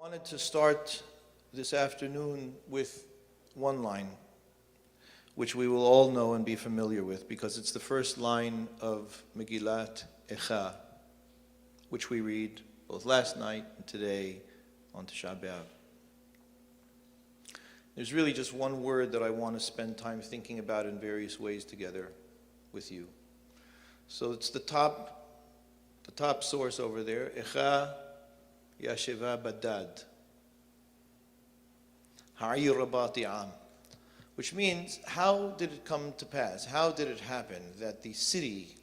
I wanted to start this afternoon with one line, which we will all know and be familiar with, because it's the first line of Megillat Echa, which we read both last night and today on Tisha B'Av. There's really just one word that I want to spend time thinking about in various ways together with you. So it's the top source over there, Echa Yasheva Badad, Ha'ir Rabati Am, which means, how did it come to pass? How did it happen that the city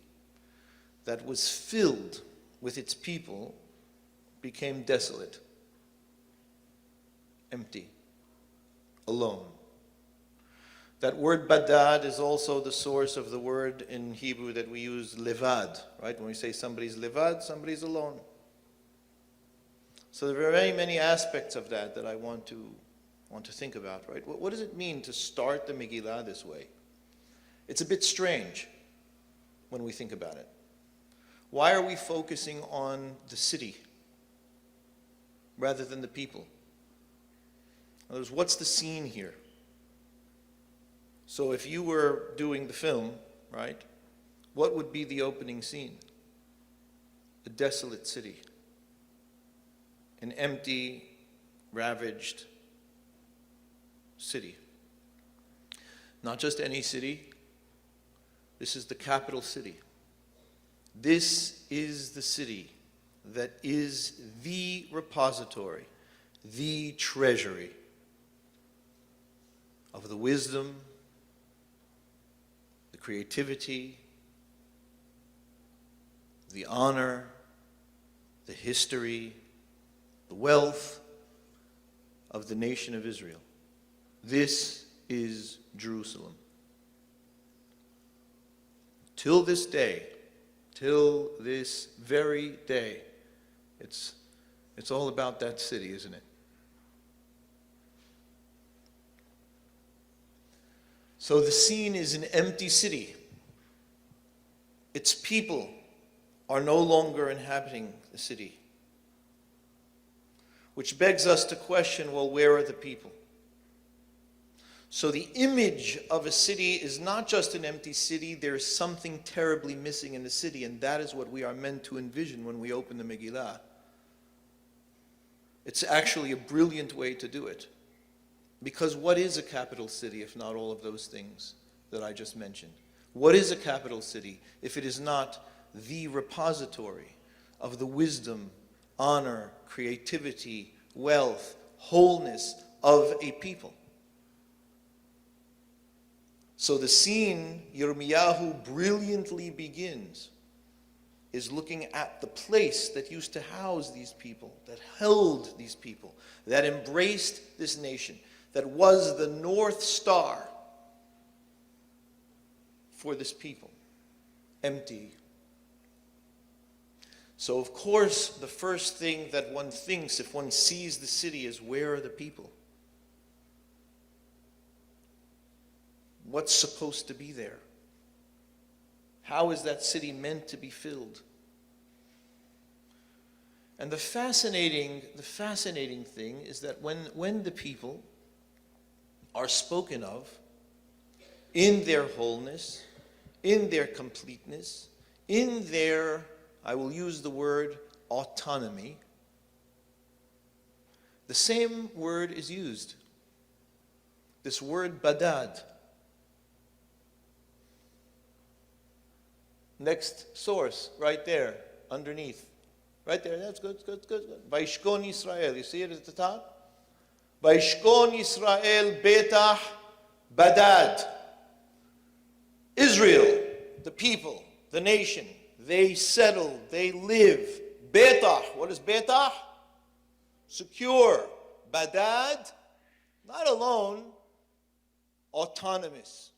that was filled with its people became desolate, empty, alone? That word badad is also the source of the word in Hebrew that we use levad, right? When we say somebody's levad, somebody's alone. So there are very many aspects of that I want to think about, right? What does it mean to start the Megillah this way? It's a bit strange when we think about it. Why are we focusing on the city rather than the people? In other words, what's the scene here? So if you were doing the film, right, what would be the opening scene? A desolate city. An empty, ravaged city. Not just any city. This is the capital city. This is the city that is the repository, the treasury of the wisdom, the creativity, the honor, the history, the wealth of the nation of Israel. This is Jerusalem. Till this day, till this very day, it's all about that city, isn't it? So the scene is an empty city. Its people are no longer inhabiting the city. Which begs us to question, well, where are the people? So the image of a city is not just an empty city, there's something terribly missing in the city, and that is what we are meant to envision when we open the Megillah. It's actually a brilliant way to do it. Because what is a capital city if not all of those things that I just mentioned? What is a capital city if it is not the repository of the wisdom, honor, creativity, wealth, wholeness of a people? So the scene Yirmiyahu brilliantly begins is looking at the place that used to house these people, that held these people, that embraced this nation, that was the North Star for this people, empty. So of course, the first thing that one thinks if one sees the city is, where are the people? What's supposed to be there? How is that city meant to be filled? And the fascinating thing is that when the people are spoken of in their wholeness, in their completeness, in their, I will use the word, autonomy, the same word is used. This word badad. Next source, right there, underneath. Right there, that's good. Vayishkon Yisrael, you see it at the top? Vayishkon Yisrael betach badad. Israel, the people, the nation, they settle, they live. Betach, what is betach? Secure. Badad, not alone, autonomous.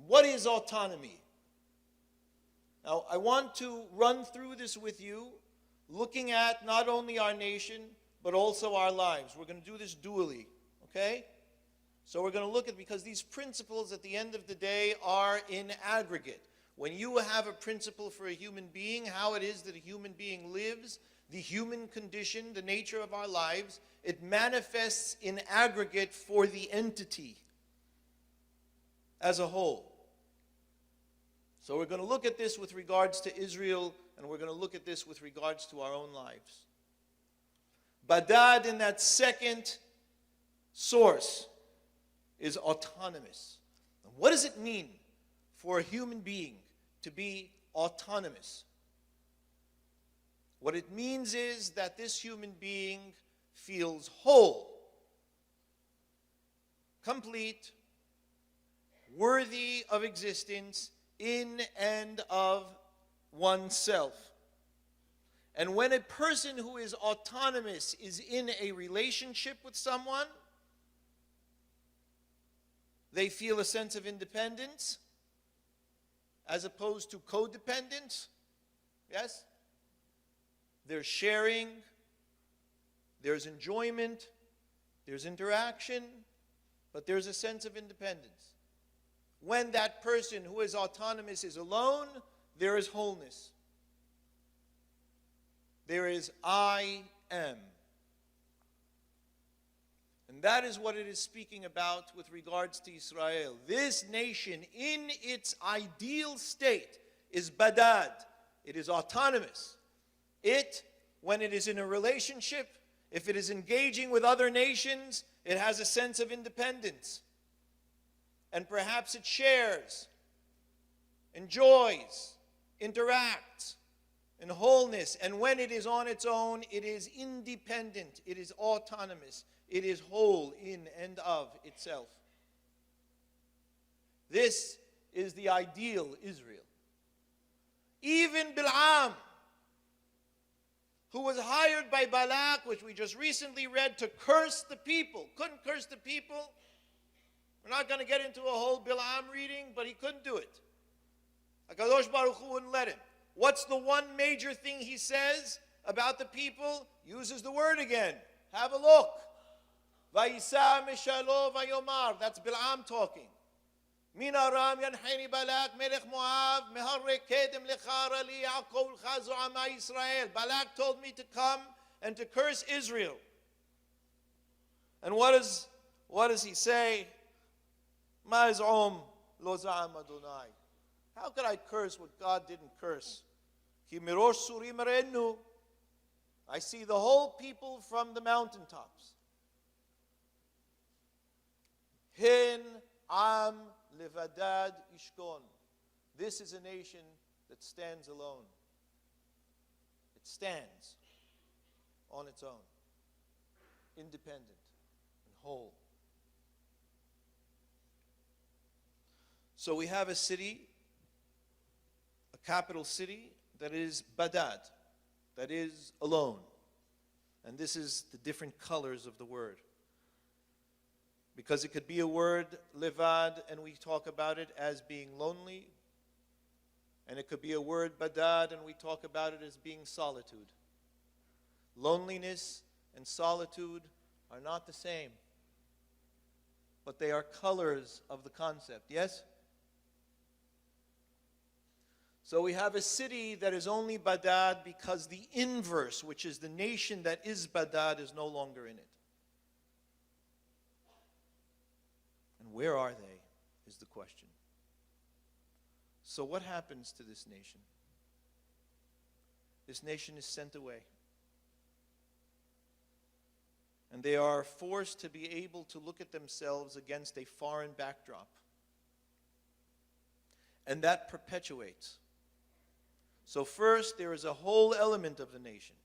What is autonomy? Now, I want to run through this with you, looking at not only our nation, but also our lives. We're going to do this dually, okay? So we're going to look at, because these principles at the end of the day are in aggregate. When you have a principle for a human being, how it is that a human being lives, the human condition, the nature of our lives, it manifests in aggregate for the entity as a whole. So we're going to look at this with regards to Israel, and we're going to look at this with regards to our own lives. Badad, in that second source, is autonomous. And what does it mean for a human being to be autonomous? What it means is that this human being feels whole, complete, worthy of existence in and of oneself. And when a person who is autonomous is in a relationship with someone, they feel a sense of independence as opposed to codependence. Yes? There's sharing, there's enjoyment, there's interaction, but there's a sense of independence. When that person who is autonomous is alone, there is wholeness. There is I am. And that is what it is speaking about with regards to Israel. This nation, in its ideal state, is badad. It is autonomous. It, when it is in a relationship, if it is engaging with other nations, it has a sense of independence. And perhaps it shares, enjoys, interacts in wholeness. And when it is on its own, it is independent. It is autonomous. It is whole in and of itself. This is the ideal Israel. Even BeAb, who was hired by Balak, which we just recently read, to curse the people. Couldn't curse the people. We're not going to get into a whole BeAb reading, but he couldn't do it. HaKadosh Baruch Hu wouldn't let him. What's the one major thing he says about the people? Uses the word again. Have a look. Vayisa mishalo vayomar. That's BeAb talking. Min aram yanhani Balak melech Moab meharre kedem lechara li Yaakov chazu ama Yisrael. Balak told me to come and to curse Israel. And what does he say? Ma iz'um lo za'am Adonai. How could I curse what God didn't curse? Ki mirosh suri merenu. I see the whole people from the mountaintops. Hin am levadad ishkon. This is a nation that stands alone. It stands on its own, independent and whole. So we have a city, a capital city, that is badad, that is alone. And this is the different colors of the word. Because it could be a word, levad, and we talk about it as being lonely. And it could be a word, badad, and we talk about it as being solitude. Loneliness and solitude are not the same. But they are colors of the concept, yes? So we have a city that is only badad because the inverse, which is the nation that is badad, is no longer in it. And where are they, is the question. So what happens to this nation? This nation is sent away. And they are forced to be able to look at themselves against a foreign backdrop. And that perpetuates. So first, there is a whole element of the nation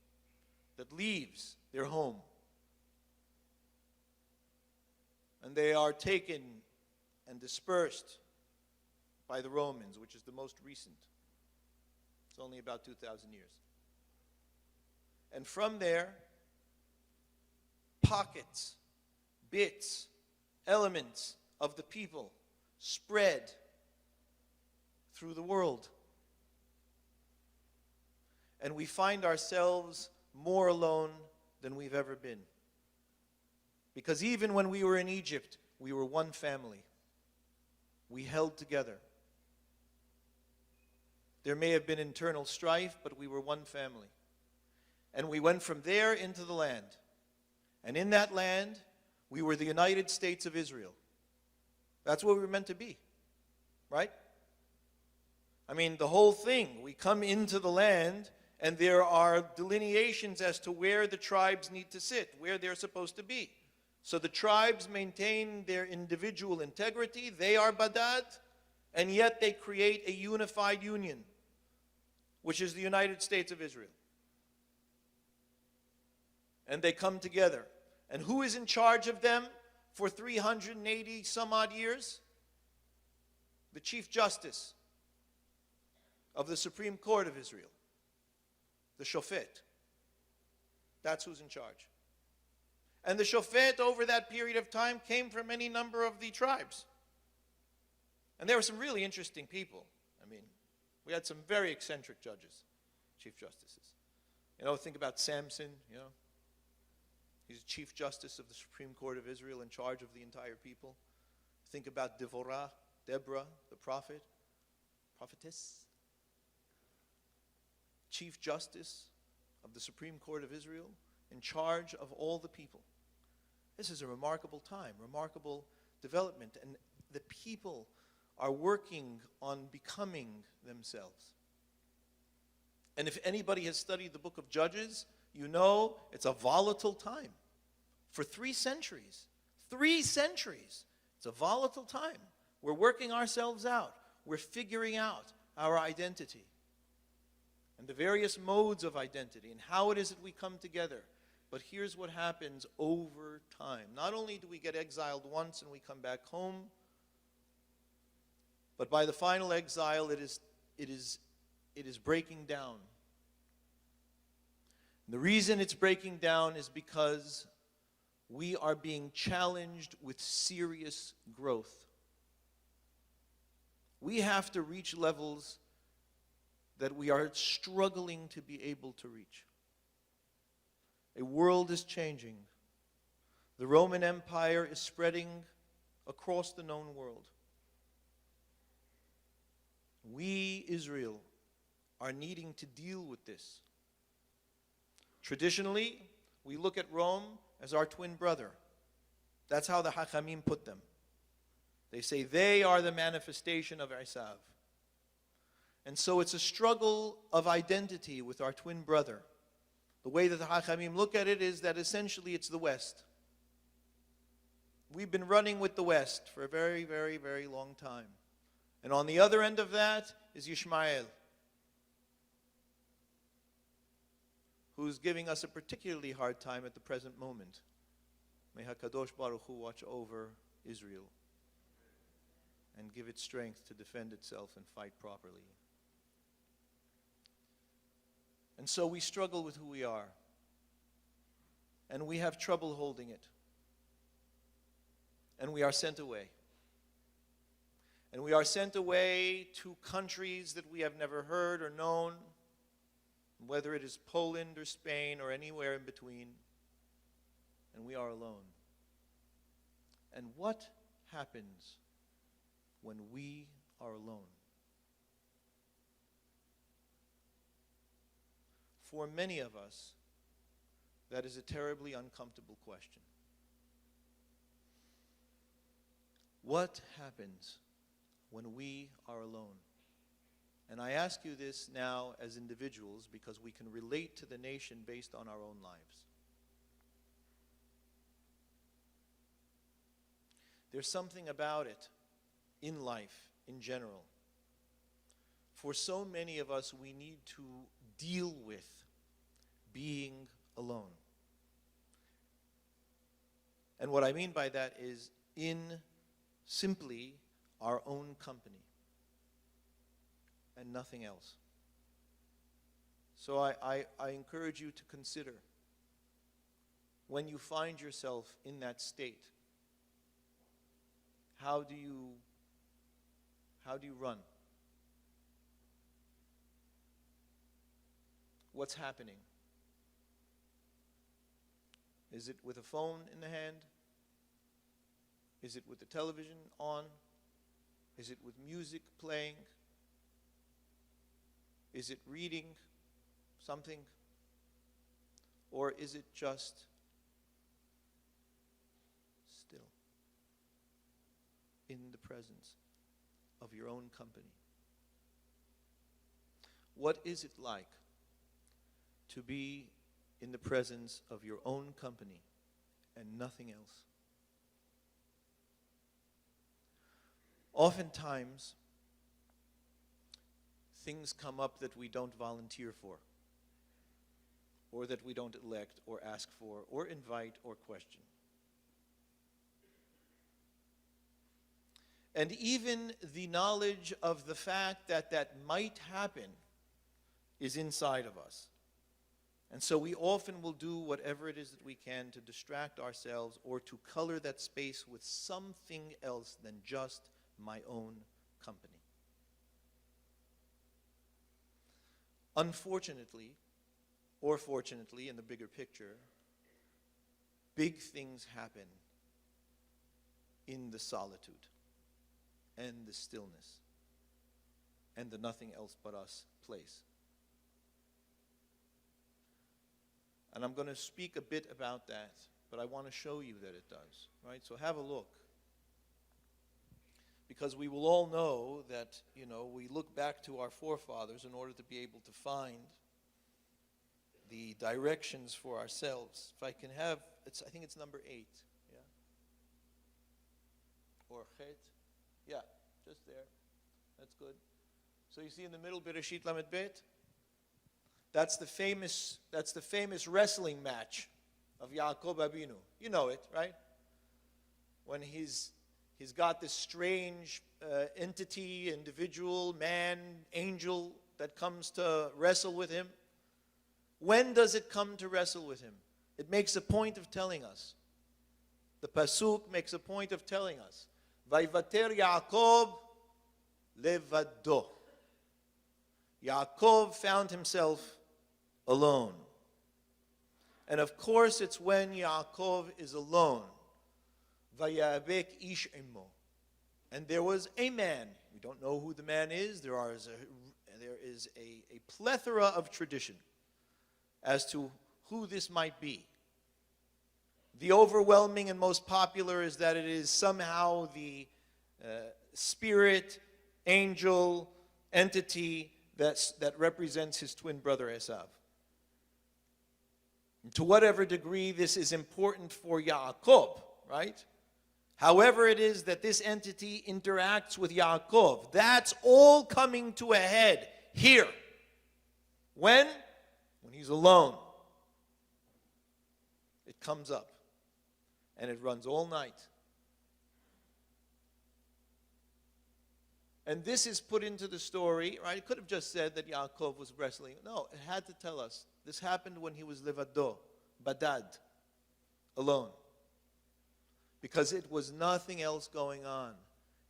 that leaves their home. And they are taken and dispersed by the Romans, which is the most recent. It's only about 2,000 years. And from there, pockets, bits, elements of the people spread through the world. And we find ourselves more alone than we've ever been. Because even when we were in Egypt, we were one family. We held together. There may have been internal strife, but we were one family. And we went from there into the land. And in that land, we were the United States of Israel. That's what we were meant to be, right? I mean, the whole thing, we come into the land, and there are delineations as to where the tribes need to sit, where they're supposed to be. So the tribes maintain their individual integrity, they are Badat, and yet they create a unified union, which is the United States of Israel. And they come together. And who is in charge of them for 380 some odd years? The Chief Justice of the Supreme Court of Israel, the Shofet. That's who's in charge. And the Shofet over that period of time came from any number of the tribes. And there were some really interesting people. I mean, we had some very eccentric judges, Chief Justices. You know, think about Samson, you know. He's Chief Justice of the Supreme Court of Israel in charge of the entire people. Think about Deborah, the prophetess. Chief Justice of the Supreme Court of Israel in charge of all the people. This is a remarkable time, remarkable development, and the people are working on becoming themselves. And if anybody has studied the book of Judges, you know it's a volatile time. For 3 centuries. 3 centuries. It's a volatile time. We're working ourselves out. We're figuring out our identity. And the various modes of identity and how it is that we come together. But here's what happens over time. Not only do we get exiled once and we come back home, but by the final exile it is breaking down. And the reason it's breaking down is because we are being challenged with serious growth. We have to reach levels that we are struggling to be able to reach. A world is changing. The Roman Empire is spreading across the known world. We, Israel, are needing to deal with this. Traditionally, we look at Rome as our twin brother. That's how the Hachamim put them. They say they are the manifestation of Esav. And so it's a struggle of identity with our twin brother. The way that the Hachamim look at it is that essentially it's the West. We've been running with the West for a very, very, very long time. And on the other end of that is Yishmael, who's giving us a particularly hard time at the present moment. May HaKadosh Baruch Hu watch over Israel and give it strength to defend itself and fight properly. And so we struggle with who we are. And we have trouble holding it. And we are sent away. And we are sent away to countries that we have never heard or known, whether it is Poland or Spain or anywhere in between. And we are alone. And what happens when we are alone? For many of us, that is a terribly uncomfortable question. What happens when we are alone? And I ask you this now as individuals because we can relate to the nation based on our own lives. There's something about it in life, in general. For so many of us, we need to deal with being alone. And what I mean by that is in simply our own company and nothing else. So I encourage you to consider when you find yourself in that state, how do you run? What's happening? Is it with a phone in the hand? Is it with the television on? Is it with music playing? Is it reading something? Or is it just still in the presence of your own company? What is it like to be in the presence of your own company and nothing else? Oftentimes, things come up that we don't volunteer for, or that we don't elect or ask for or invite or question. And even the knowledge of the fact that that might happen is inside of us. And so we often will do whatever it is that we can to distract ourselves or to color that space with something else than just my own company. Unfortunately, or fortunately, in the bigger picture, big things happen in the solitude and the stillness and the nothing else but us place. And I'm going to speak a bit about that, but I want to show you that it does, right? So have a look. Because we will all know that, we look back to our forefathers in order to be able to find the directions for ourselves. If I can have, I think it's number 8, yeah? Or chet, yeah, just there. That's good. So you see in the middle, Bereshit Lamed Bet? That's the famous wrestling match of Yaakov Abinu. You know it, right? When he's got this strange entity, individual, man, angel that comes to wrestle with him. When does it come to wrestle with him? It makes a point of telling us. The Pasuk makes a point of telling us. Vayvater Yaakov levado. Yaakov found himself alone. And of course, it's when Yaakov is alone. Vayabek ish imo. And there was a man. We don't know who the man is. There is a plethora of tradition as to who this might be. The overwhelming and most popular is that it is somehow the spirit, angel, entity that represents his twin brother Esav. And to whatever degree this is important for Yaakov, right? However it is that this entity interacts with Yaakov, that's all coming to a head here. When? When he's alone. It comes up. And it runs all night. And this is put into the story, right? It could have just said that Yaakov was wrestling. No, it had to tell us. This happened when he was levado, badad, alone. Because it was nothing else going on.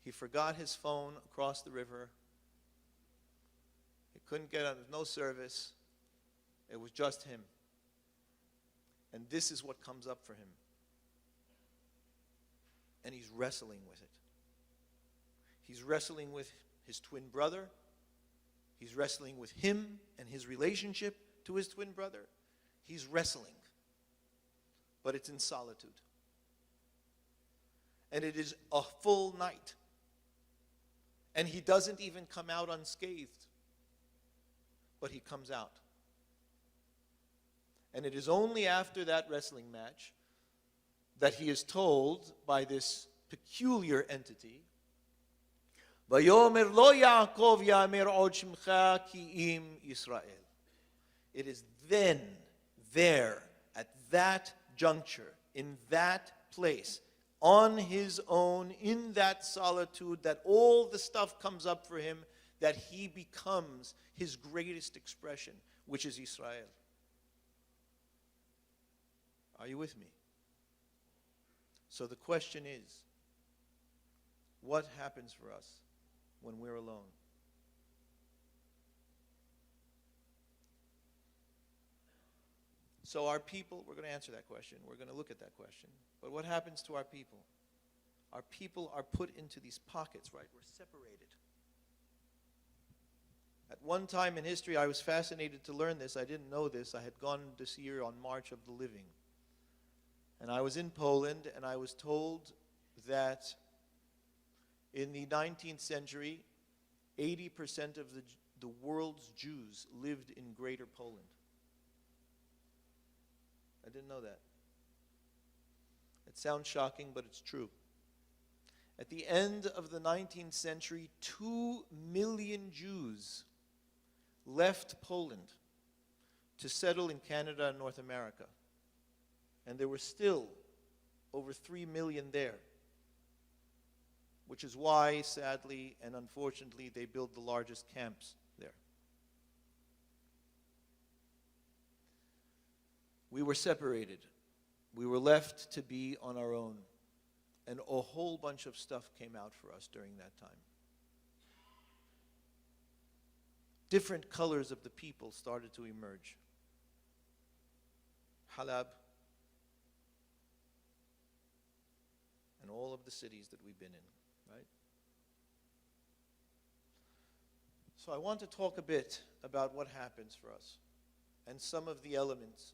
He forgot his phone across the river. He couldn't get on, there was no service. It was just him. And this is what comes up for him. And he's wrestling with it. He's wrestling with his twin brother. He's wrestling with him and his relationship to his twin brother. He's wrestling. But it's in solitude. And it is a full night. And he doesn't even come out unscathed. But he comes out. And it is only after that wrestling match that he is told by this peculiar entity, Vayomer lo Yaakov yamer od shemcha ki im Yisrael. It is then, there, at that juncture, in that place, on his own, in that solitude, that all the stuff comes up for him, that he becomes his greatest expression, which is Israel. Are you with me? So the question is, what happens for us when we're alone? So our people, we're going to answer that question. We're going to look at that question. But what happens to our people? Our people are put into these pockets, right? We're separated. At one time in history, I was fascinated to learn this. I didn't know this. I had gone this year on March of the Living. And I was in Poland, and I was told that in the 19th century, 80% of the world's Jews lived in Greater Poland. I didn't know that. It sounds shocking, but it's true. At the end of the 19th century, 2 million Jews left Poland to settle in Canada and North America. And there were still over 3 million there, which is why, sadly and unfortunately, they built the largest camps there. We were separated. We were left to be on our own. And a whole bunch of stuff came out for us during that time. Different colors of the people started to emerge. Halab, and all of the cities that we've been in, right? So I want to talk a bit about what happens for us and some of the elements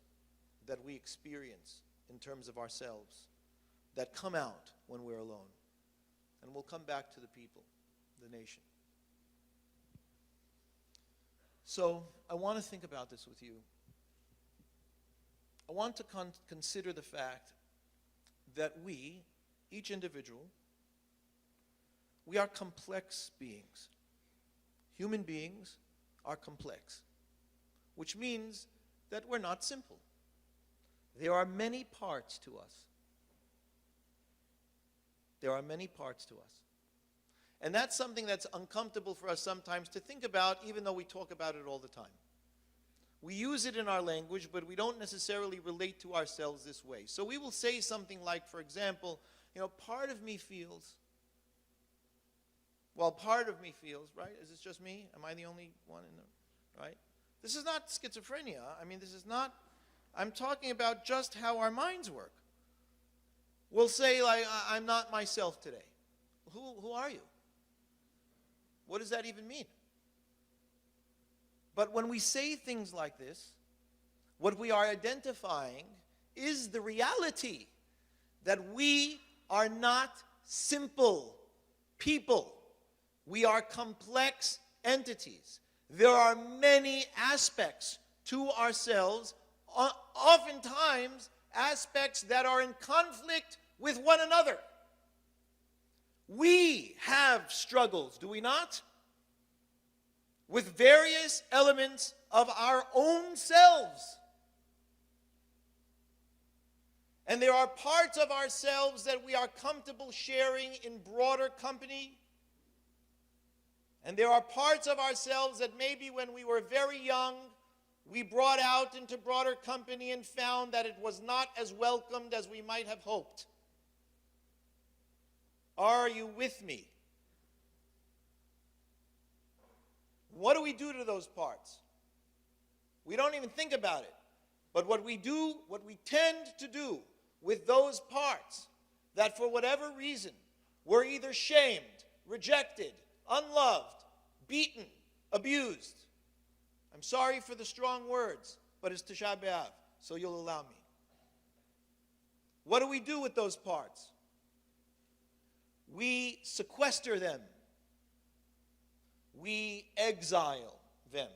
that we experience in terms of ourselves that come out when we're alone. And we'll come back to the people, the nation. So I want to think about this with you. I want to consider the fact that we, each individual, we are complex beings. Human beings are complex, which means that we're not simple. There are many parts to us. There are many parts to us. And that's something that's uncomfortable for us sometimes to think about, even though we talk about it all the time. We use it in our language, but we don't necessarily relate to ourselves this way. So we will say something like, for example, part of me feels, part of me feels, right? Is this just me? Am I the only one in the, right? This is not schizophrenia. I mean, this is not, I'm talking about just how our minds work. We'll say, like, I'm not myself today. Who are you? What does that even mean? But when we say things like this, what we are identifying is the reality that we are not simple people. We are complex entities. There are many aspects to ourselves, oftentimes aspects that are in conflict with one another. We have struggles, do we not? With various elements of our own selves. And there are parts of ourselves that we are comfortable sharing in broader company. And there are parts of ourselves that maybe when we were very young, we brought out into broader company and found that it was not as welcomed as we might have hoped. Are you with me? What do we do to those parts? We don't even think about it. But what we do, what we tend to do with those parts that for whatever reason were either shamed, rejected, unloved, beaten, abused. I'm sorry for the strong words, but it's Tisha B'Av, so you'll allow me. What do we do with those parts? We sequester them. We exile them.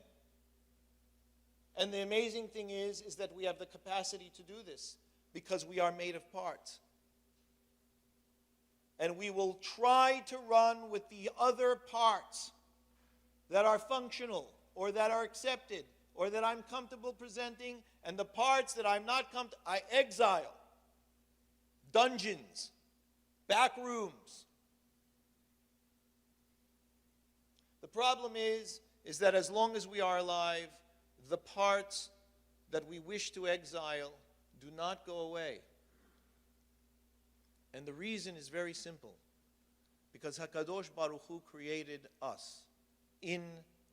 And the amazing thing is that we have the capacity to do this because we are made of parts. And we will try to run with the other parts that are functional or that are accepted or that I'm comfortable presenting, and the parts that I'm not comfortable, I exile. Dungeons, back rooms. The problem is that as long as we are alive, the parts that we wish to exile do not go away. And the reason is very simple. Because HaKadosh Baruch Hu created us in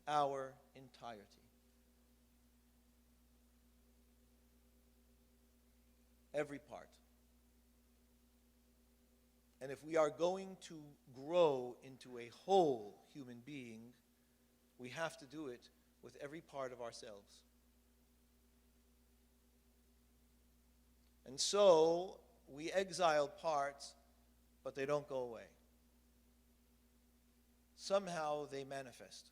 our entirety. Every part. And if we are going to grow into a whole human being, we have to do it with every part of ourselves. And so we exile parts, but they don't go away. Somehow they manifest.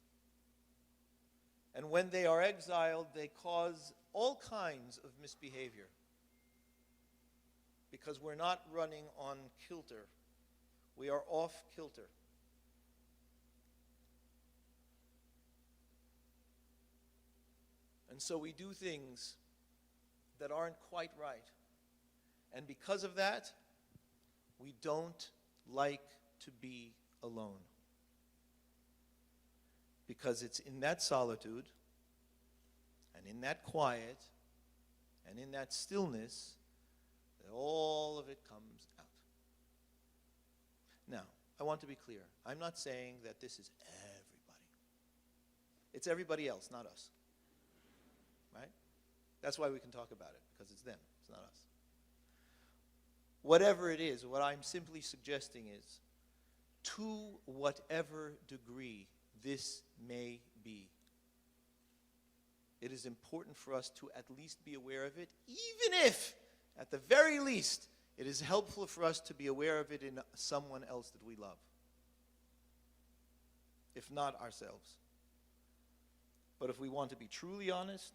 And when they are exiled, they cause all kinds of misbehavior. Because we're not running on kilter. We are off kilter. And so we do things that aren't quite right. And because of that, we don't like to be alone. Because it's in that solitude, and in that quiet, and in that stillness, that all of it comes out. Now, I want to be clear. I'm not saying that this is everybody. It's everybody else, not us. Right? That's why we can talk about it, because it's them, it's not us. Whatever it is, what I'm simply suggesting is, to whatever degree this may be, it is important for us to at least be aware of it, even if, at the very least, it is helpful for us to be aware of it in someone else that we love, if not ourselves. But if we want to be truly honest,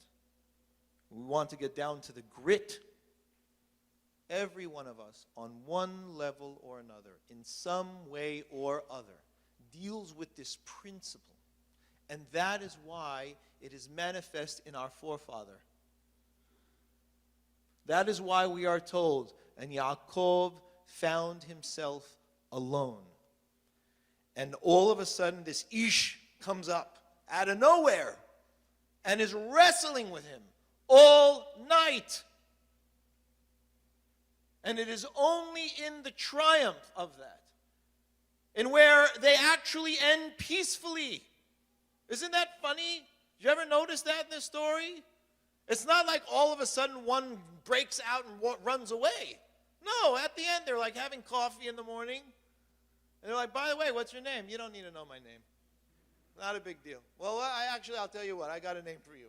we want to get down to the grit, every one of us, on one level or another, in some way or other, deals with this principle. And that is why it is manifest in our forefather. That is why we are told, and Yaakov found himself alone. And all of a sudden this Ish comes up out of nowhere and is wrestling with him all night. And it is only in the triumph of that, in where they actually end peacefully. Isn't that funny? Did you ever notice that in this story? It's not like all of a sudden one breaks out and runs away. No, at the end they're like having coffee in the morning. And they're like, by the way, what's your name? You don't need to know my name. Not a big deal. Well, I'll tell you what, I got a name for you.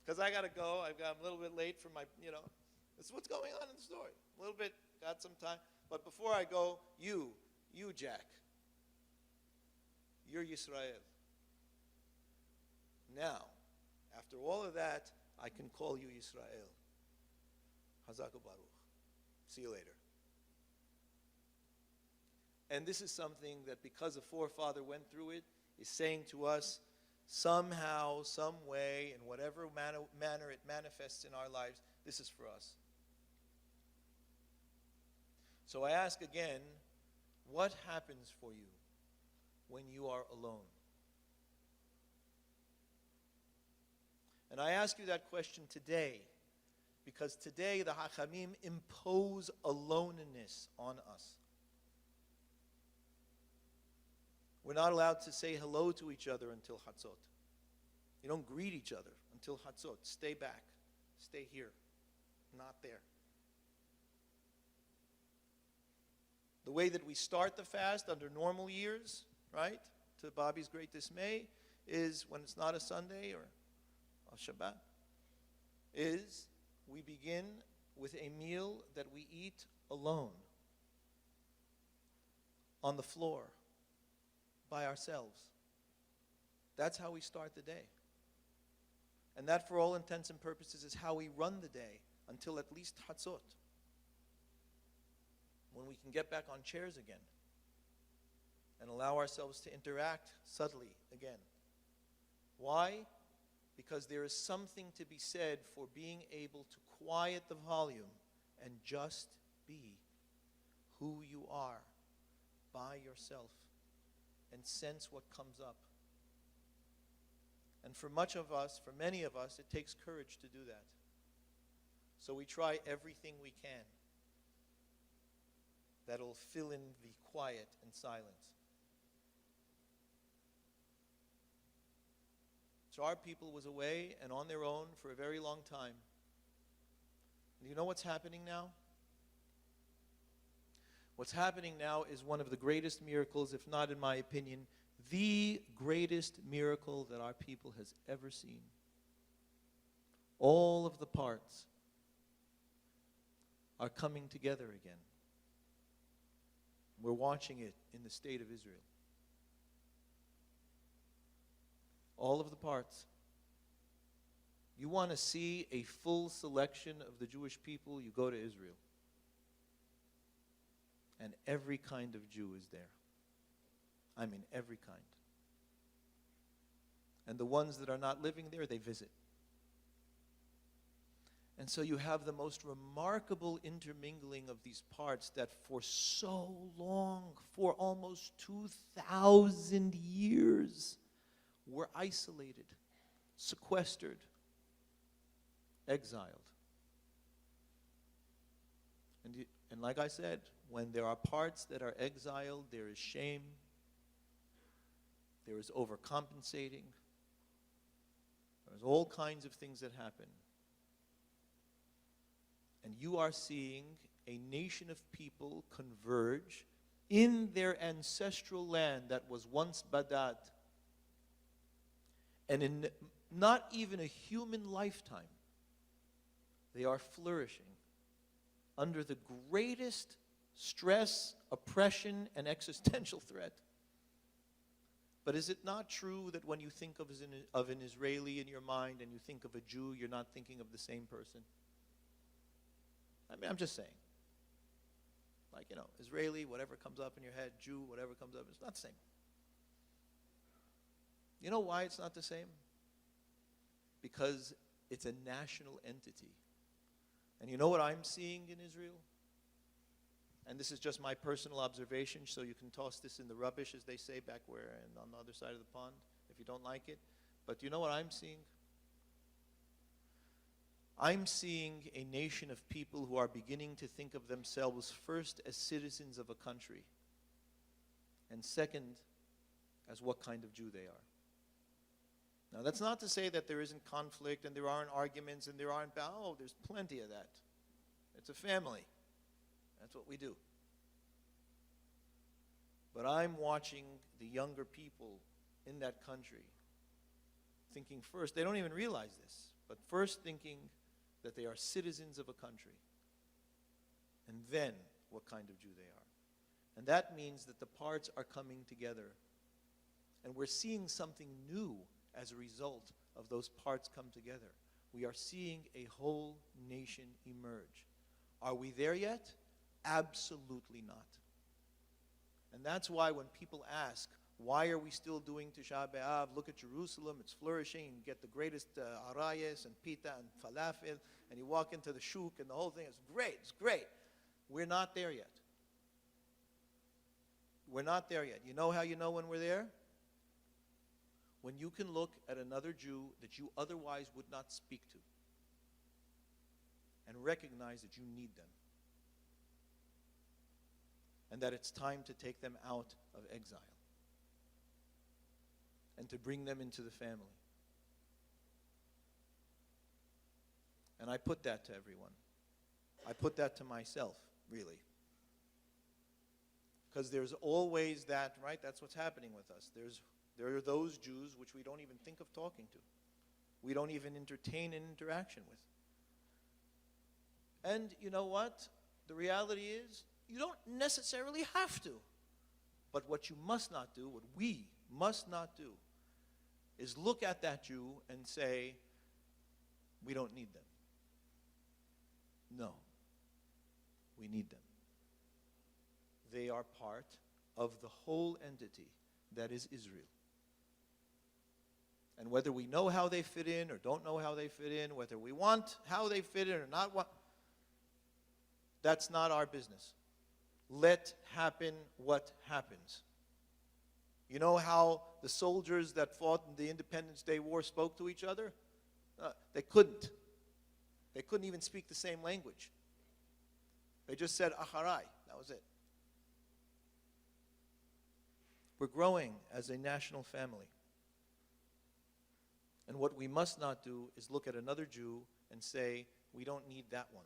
Because I got to go. I'm a little bit late for my, This is what's going on in the story. A little bit, got some time. But before I go, you Jack, you're Yisrael. Now, after all of that, I can call you Yisrael. Hazak Baruch. See you later. And this is something that, because the forefather went through it, is saying to us, somehow, some way, in whatever manner it manifests in our lives, this is for us. So I ask again, what happens for you when you are alone? And I ask you that question today, because today the Hachamim impose aloneness on us. We're not allowed to say hello to each other until Hatzot. You don't greet each other until Hatzot. Stay back. Stay here. Not there. The way that we start the fast under normal years, right, to Bobby's great dismay, is when it's not a Sunday or a Shabbat, is we begin with a meal that we eat alone, on the floor, by ourselves. That's how we start the day. And that, for all intents and purposes, is how we run the day until at least Hatzot, when we can get back on chairs again and allow ourselves to interact subtly again. Why? Because there is something to be said for being able to quiet the volume and just be who you are by yourself and sense what comes up. And for many of us, it takes courage to do that. So we try everything we can that'll fill in the quiet and silence. So our people was away and on their own for a very long time. And you know what's happening now? What's happening now is one of the greatest miracles, if not, in my opinion, the greatest miracle that our people has ever seen. All of the parts are coming together again. We're watching it in the state of Israel. All of the parts. You want to see a full selection of the Jewish people, you go to Israel. And every kind of Jew is there. I mean, every kind. And the ones that are not living there, they visit. And so you have the most remarkable intermingling of these parts that for so long, for almost 2,000 years, were isolated, sequestered, exiled. And like I said, when there are parts that are exiled, there is shame, there is overcompensating, there's all kinds of things that happen. And you are seeing a nation of people converge in their ancestral land that was once Badad. And in not even a human lifetime, they are flourishing under the greatest stress, oppression, and existential threat. But is it not true that when you think of an Israeli in your mind and you think of a Jew, you're not thinking of the same person? I mean, I'm just saying. Like, Israeli, whatever comes up in your head, Jew, whatever comes up, it's not the same. You know why it's not the same? Because it's a national entity. And you know what I'm seeing in Israel? And this is just my personal observation, so you can toss this in the rubbish, as they say back where and on the other side of the pond, if you don't like it. But you know what I'm seeing? I'm seeing a nation of people who are beginning to think of themselves first as citizens of a country, and second, as what kind of Jew they are. Now, that's not to say that there isn't conflict and there aren't arguments and there aren't, there's plenty of that. It's a family. That's what we do. But I'm watching the younger people in that country thinking first, they don't even realize this, but first thinking that they are citizens of a country, and then what kind of Jew they are. And that means that the parts are coming together, and we're seeing something new as a result of those parts come together. We are seeing a whole nation emerge. Are we there yet? Absolutely not. And that's why when people ask, why are we still doing Tisha B'Av? Look at Jerusalem, it's flourishing. You get the greatest arayes and pita and falafel, and you walk into the shuk and the whole thing is great, it's great. We're not there yet. We're not there yet. You know how you know when we're there? When you can look at another Jew that you otherwise would not speak to and recognize that you need them and that it's time to take them out of exile and to bring them into the family. And I put that to everyone. I put that to myself, really. Because there's always that, right? That's what's happening with us. There are those Jews which we don't even think of talking to. We don't even entertain an interaction with. And you know what? The reality is, you don't necessarily have to. But what you must not do, what we must not do, is look at that Jew and say, we don't need them. No. We need them. They are part of the whole entity that is Israel. And whether we know how they fit in or don't know how they fit in, whether we want how they fit in or not, that's not our business. Let happen what happens. You know how the soldiers that fought in the Independence Day War spoke to each other? They couldn't. They couldn't even speak the same language. They just said, Acharai. That was it. We're growing as a national family. And what we must not do is look at another Jew and say, we don't need that one.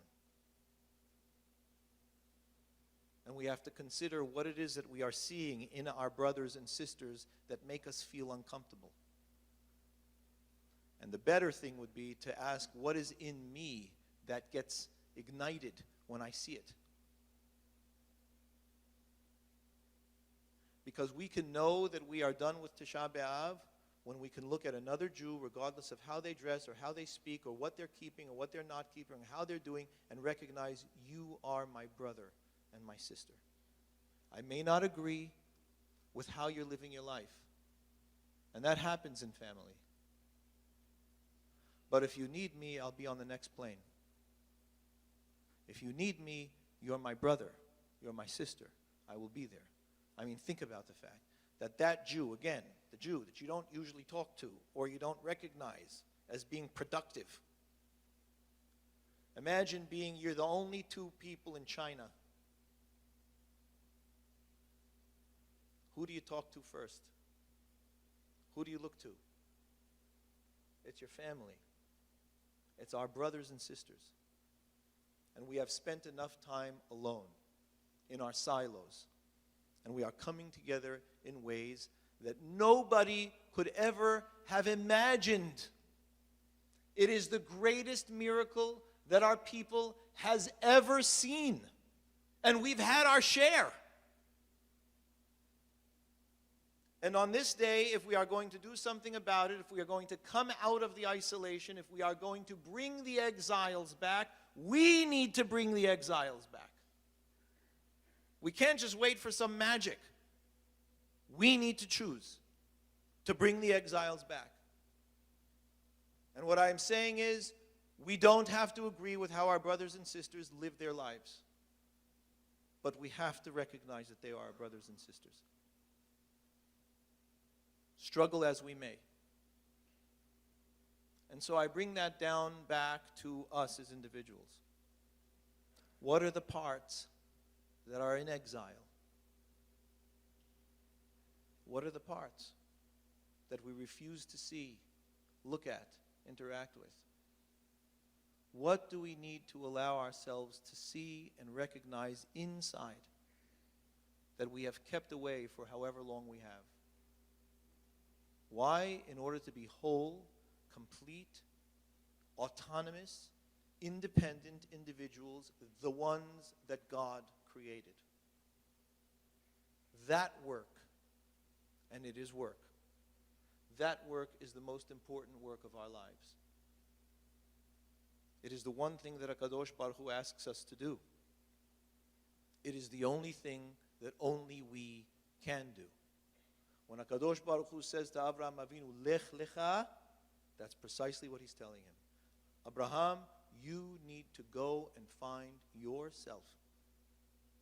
And we have to consider what it is that we are seeing in our brothers and sisters that make us feel uncomfortable. And the better thing would be to ask, what is in me that gets ignited when I see it? Because we can know that we are done with Tisha B'Av when we can look at another Jew, regardless of how they dress or how they speak or what they're keeping or what they're not keeping or how they're doing, and recognize, you are my brother and my sister. I may not agree with how you're living your life, and that happens in family. But if you need me, I'll be on the next plane. If you need me, you're my brother, you're my sister, I will be there. I mean, think about the fact that that Jew, again, the Jew that you don't usually talk to or you don't recognize as being productive. Imagine you're the only two people in China. Who do you talk to first? Who do you look to? It's your family. It's our brothers and sisters. And we have spent enough time alone in our silos. And we are coming together in ways that nobody could ever have imagined. It is the greatest miracle that our people has ever seen. And we've had our share. And on this day, if we are going to do something about it, if we are going to come out of the isolation, if we are going to bring the exiles back, we need to bring the exiles back. We can't just wait for some magic. We need to choose to bring the exiles back. And what I'm saying is, we don't have to agree with how our brothers and sisters live their lives. But we have to recognize that they are our brothers and sisters. Struggle as we may. And so I bring that down back to us as individuals. What are the parts that are in exile? What are the parts that we refuse to see, look at, interact with? What do we need to allow ourselves to see and recognize inside that we have kept away for however long we have? Why? In order to be whole, complete, autonomous, independent individuals, the ones that God created. That work, and it is work, that work is the most important work of our lives. It is the one thing that HaKadosh Baruch Hu asks us to do. It is the only thing that only we can do. When HaKadosh Baruch Hu says to Avraham Avinu, Lech Lecha, that's precisely what he's telling him. Abraham, you need to go and find yourself.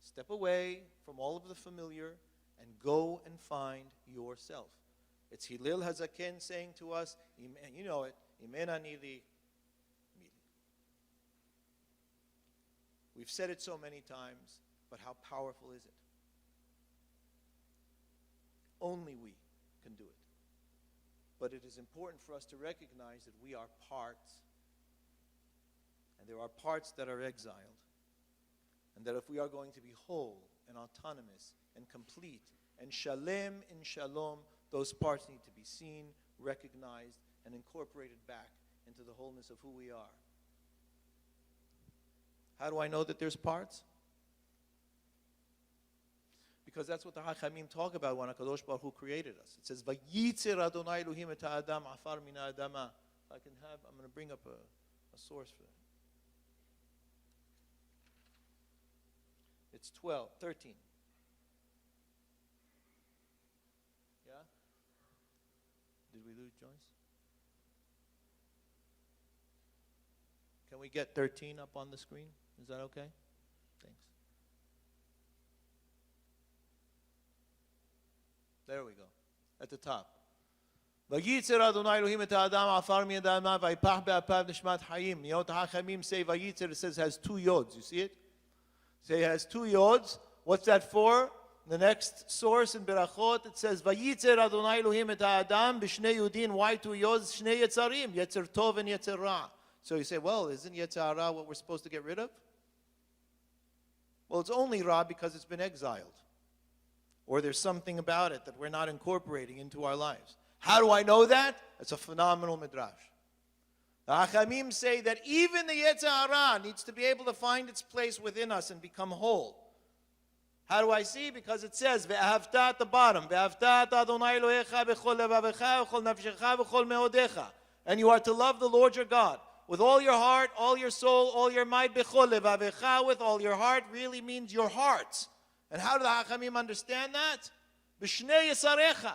Step away from all of the familiar and go and find yourself. It's Hillel Hazaken saying to us, you know it, Imena Nili. We've said it so many times, but how powerful is it? Only we can do it. But it is important for us to recognize that we are parts, and there are parts that are exiled. And that if we are going to be whole and autonomous and complete and shalem in shalom, those parts need to be seen, recognized, and incorporated back into the wholeness of who we are. How do I know that there's parts? Because that's what the Hachamim talk about when HaKadosh Baruch Hu created us. It says, "Vayitzer Adonai Elohim et ha'adam afar min ha'adama." I'm going to bring up a source for that. It's 13. Yeah? Did we lose Joyce? Can we get 13 up on the screen? Is that okay? Thanks. There we go. At the top. Vayitzer Adonai Elohim et ha'adam afar min ha'adama vayipach be'apav nishmat hayim. You know what the Hachamim say Vayitzer? It says it has 2 yods. You see it? Say it has 2 yods. What's that for? The next source in Berachot, it says, Vayitzer Adonai Elohim et ha'adam b'shnei yudin. Why 2 yods? Shnei yetzarim. Yetzer tov and yetzer ra. So you say, well, isn't yetzer hara what we're supposed to get rid of? Well, it's only Ra because it's been exiled. Or there's something about it that we're not incorporating into our lives. How do I know that? It's a phenomenal midrash. The Hachamim say that even the Yetzer Hara needs to be able to find its place within us and become whole. How do I see? Because it says, Ve'ahavta at the bottom, Ve'ahavta et Adonai Elohecha b'chol levavecha v'chol nafshecha v'chol meodecha. And you are to love the Lord your God with all your heart, all your soul, all your might, b'chol levavecha, with all your heart, really means your heart. And how do the Hachamim understand that? B'shnei yesarecha,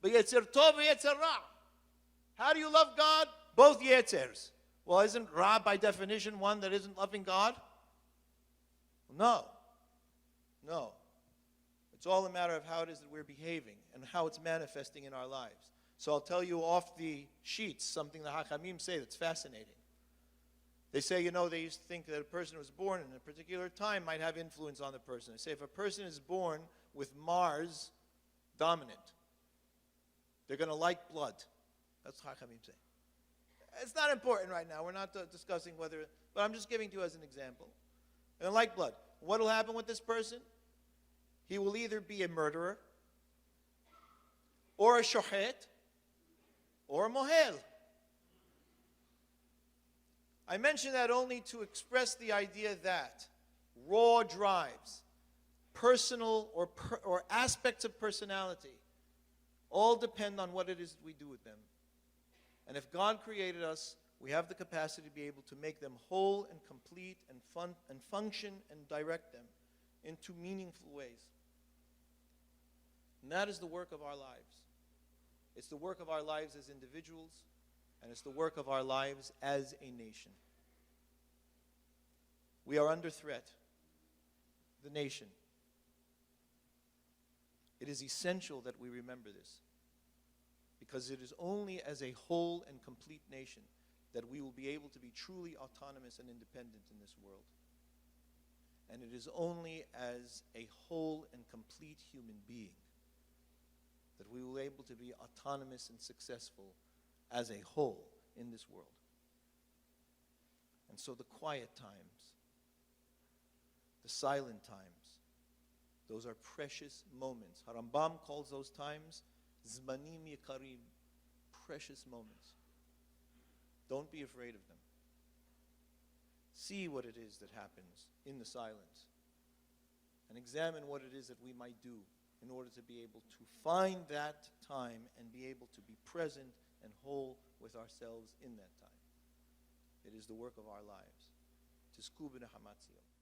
b'yetzer tov v'yetzer ra. How do you love God? Both yetzers. Well, isn't Ra by definition one that isn't loving God? No. No. It's all a matter of how it is that we're behaving and how it's manifesting in our lives. So I'll tell you off the sheets something the Hachamim say that's fascinating. They say, they used to think that a person who was born in a particular time might have influence on the person. They say if a person is born with Mars dominant, they're going to like blood. That's what Hachamim say. It's not important right now. We're not discussing whether, but I'm just giving to you as an example. They're like blood. What will happen with this person? He will either be a murderer, or a shochet, or a mohel. I mention that only to express the idea that raw drives, personal or aspects of personality, all depend on what it is that we do with them. And if God created us, we have the capacity to be able to make them whole and complete and fun and function and direct them into meaningful ways. And that is the work of our lives. It's the work of our lives as individuals, and it's the work of our lives as a nation. We are under threat, the nation. It is essential that we remember this, because it is only as a whole and complete nation that we will be able to be truly autonomous and independent in this world. And it is only as a whole and complete human being that we will be able to be autonomous and successful as a whole in this world. And so the quiet times, the silent times, those are precious moments. Harambam calls those times Zmanim Yikarim, precious moments. Don't be afraid of them. See what it is that happens in the silence, and examine what it is that we might do in order to be able to find that time and be able to be present and whole with ourselves in that time. It is the work of our lives. Tizku b'nechamat Zion.